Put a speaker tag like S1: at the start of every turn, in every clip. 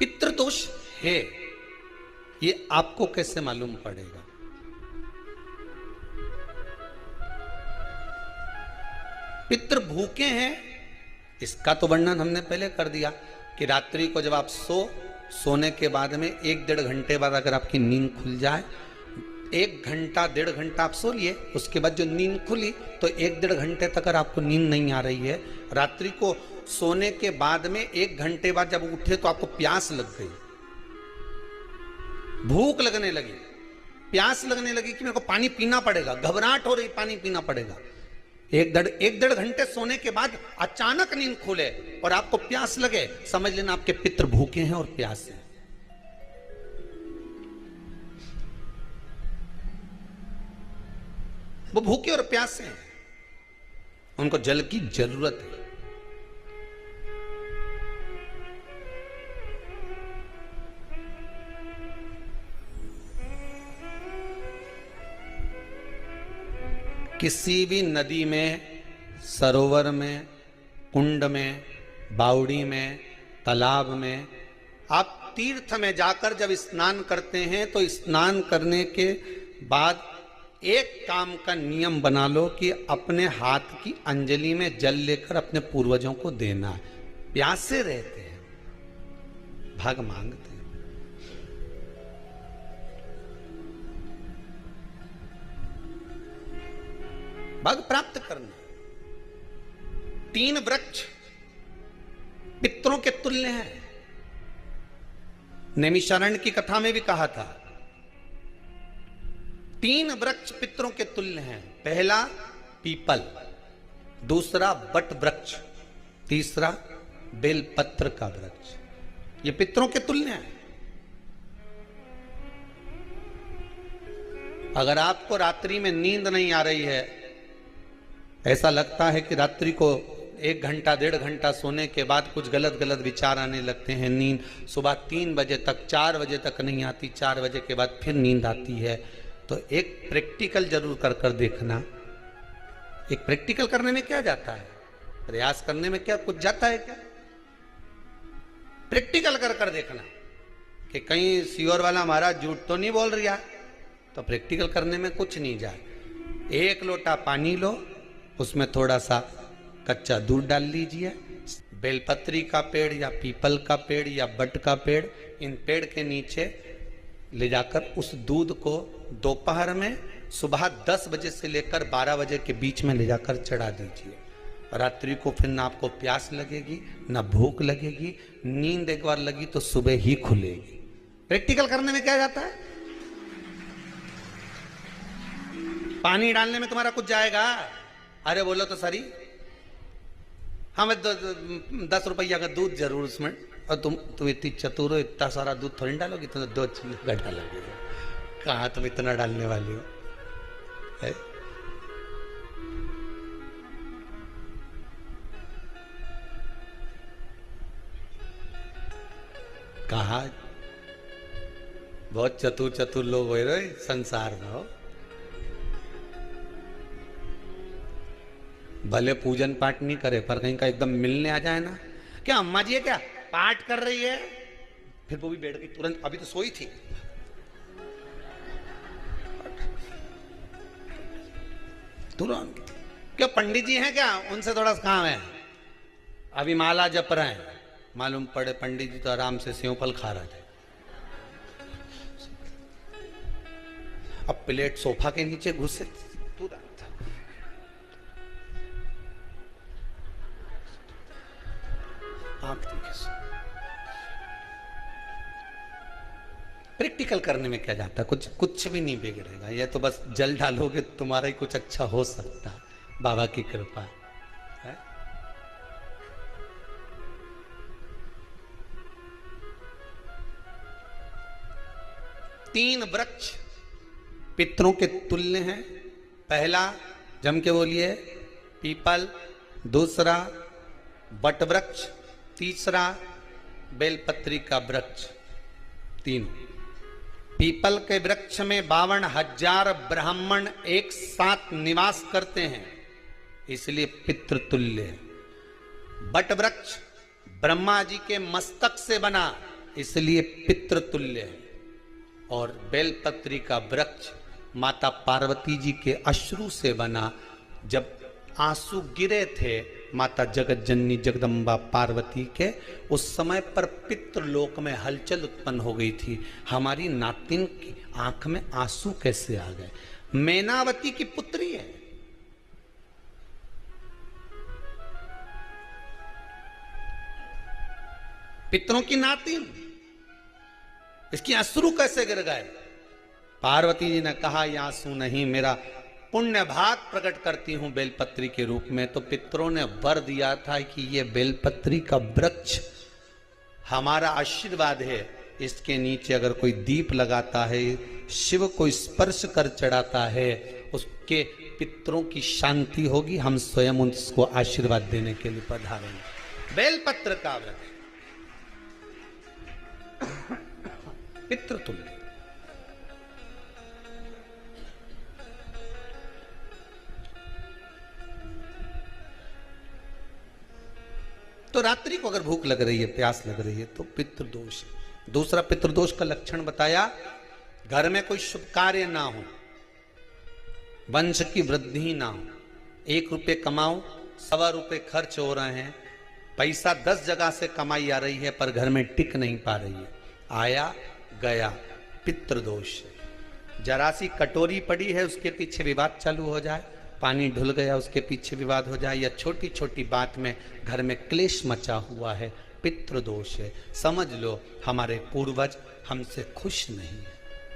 S1: पितृदोष है, ये आपको कैसे मालूम पड़ेगा? पितृ भूखे हैं, इसका तो वर्णन हमने पहले कर दिया कि रात्रि को जब आप सोने के बाद में 1-1.5 घंटे बाद अगर आपकी नींद खुल जाए, 1 घंटा 1.5 घंटा आप सो लिए, उसके बाद जो नींद खुली तो 1-1.5 घंटे तक अगर आपको नींद नहीं आ रही है, रात्रि को सोने के बाद में 1 घंटे बाद जब उठे तो आपको प्यास लग गई, भूख लगने लगी, प्यास लगने लगी कि मेरे को पानी पीना पड़ेगा, घबराहट हो रही, पानी पीना पड़ेगा। 1-1.5 घंटे सोने के बाद अचानक नींद खुले और आपको प्यास लगे, समझ लेना आपके पितृ भूखे हैं और प्यास है। वो भूखे और प्यास हैं, उनको जल की जरूरत है। किसी भी नदी में, सरोवर में, कुंड में, बावड़ी में, तालाब में, आप तीर्थ में जाकर जब स्नान करते हैं तो स्नान करने के बाद एक काम का नियम बना लो कि अपने हाथ की अंजलि में जल लेकर अपने पूर्वजों को देना है। प्यासे रहते हैं, भाग मांगते हैं। भाग प्राप्त करना। 3 वृक्ष पितरों के तुल्य हैं। नैमिषारण्य की कथा में भी कहा था 3 वृक्ष पितरों के तुल्य हैं। पहला पीपल, दूसरा बट वृक्ष, तीसरा बेलपत्र का वृक्ष। ये पितरों के तुल्य हैं। अगर आपको रात्रि में नींद नहीं आ रही है, ऐसा लगता है कि रात्रि को 1 घंटा 1.5 घंटा सोने के बाद कुछ गलत गलत विचार आने लगते हैं, नींद सुबह 3 बजे तक 4 बजे तक नहीं आती, 4 बजे के बाद फिर नींद आती है, तो एक प्रैक्टिकल जरूर कर कर देखना। एक प्रैक्टिकल करने में क्या जाता है, प्रयास करने में क्या कुछ जाता है क्या? प्रैक्टिकल कर कर देखना कि कहीं सियोर वाला महाराज झूठ तो नहीं बोल रहा, तो प्रैक्टिकल करने में कुछ नहीं जाए। 1 लोटा पानी लो, उसमें थोड़ा सा कच्चा दूध डाल लीजिए। बेलपत्री का पेड़ या पीपल का पेड़ या बट का पेड़, इन पेड़ के नीचे ले जाकर उस दूध को दोपहर में सुबह 10 बजे से लेकर 12 बजे के बीच में ले जाकर चढ़ा दीजिए। रात्रि को फिर ना आपको प्यास लगेगी, ना भूख लगेगी। नींद एक बार लगी तो सुबह ही खुलेगी। प्रैक्टिकल करने में क्या जाता है? पानी डालने में तुम्हारा कुछ जाएगा? अरे बोलो तो सरी, हमें 10 रुपया का दूध जरूर उसमें, और तुम इतनी चतुर हो, इतना सारा दूध थोड़ी डालोगी, तो 2 घंटा लगेगा। कहाँ तुम इतना डालने वाली हो है? कहा बहुत चतुर लोग हो रहे संसार में हो। भले पूजन पाठ नहीं करे, पर कहीं का एकदम मिलने आ जाए ना, क्या अम्मा जी है क्या पाठ कर रही है, फिर वो भी बैठ गई तुरंत, अभी तो सोई थी, तुरंत। क्या पंडित जी हैं क्या, उनसे थोड़ा काम है, अभी माला जप रहे हैं। मालूम पड़े पंडित जी तो आराम से सेव फल खा रहे थे। अब प्लेट सोफा के नीचे घुसे तुरंत। प्रैक्टिकल करने में क्या जाता, कुछ भी नहीं बिगड़ेगा। ये तो बस जल डालोगे तुम्हारा ही कुछ अच्छा हो सकता है, बाबा की कृपा है। 3 वृक्ष पितरों के तुल्य हैं। पहला जम के बोलिए पीपल, दूसरा बट वृक्ष, तीसरा बेलपत्री का वृक्ष। 3 पीपल के वृक्ष में 52,000 ब्राह्मण एक साथ निवास करते हैं, इसलिए पितृतुल्य है। बट वृक्ष ब्रह्मा जी के मस्तक से बना, इसलिए पितृतुल्य है। और बेलपत्री का वृक्ष माता पार्वती जी के अश्रु से बना। जब आंसू गिरे थे माता जगत जननी जगदम्बा पार्वती के, उस समय पर पितृलोक में हलचल उत्पन्न हो गई थी। हमारी नातिन की आंख में आंसू कैसे आ गए? मैनावती की पुत्री है, पितरों की नातिन, इसकी अश्रु कैसे गिर गए? पार्वती जी ने कहा ये आंसू नहीं, मेरा पुण्य भाग प्रकट करती हूं बेलपत्री के रूप में। तो पितरों ने वर दिया था कि ये बेलपत्री का वृक्ष हमारा आशीर्वाद है, इसके नीचे अगर कोई दीप लगाता है, शिव को स्पर्श कर चढ़ाता है, उसके पितरों की शांति होगी। हम स्वयं उसको आशीर्वाद देने के लिए पधारेंगे। बेलपत्र का वृक्ष पितृतुल्य। तो रात्रि को अगर भूख लग रही है, प्यास लग रही है, तो पितृदोष है। दूसरा पितृदोष का लक्षण बताया, घर में कोई शुभ कार्य ना हो, वंश की वृद्धि ना हो। 1 रुपये कमाओ, 1.25 रुपये खर्च हो रहे हैं, पैसा 10 जगह से कमाई आ रही है पर घर में टिक नहीं पा रही है, आया गया, पितृदोष है। जरा सी कटोरी पड़ी है, उसके पीछे विवाद चालू हो जाए, पानी ढुल गया, उसके पीछे विवाद हो जाए, या छोटी छोटी बात में घर में क्लेश मचा हुआ है, पितृदोष है। समझ लो हमारे पूर्वज हमसे खुश नहीं,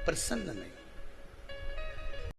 S1: प्रसन्न नहीं।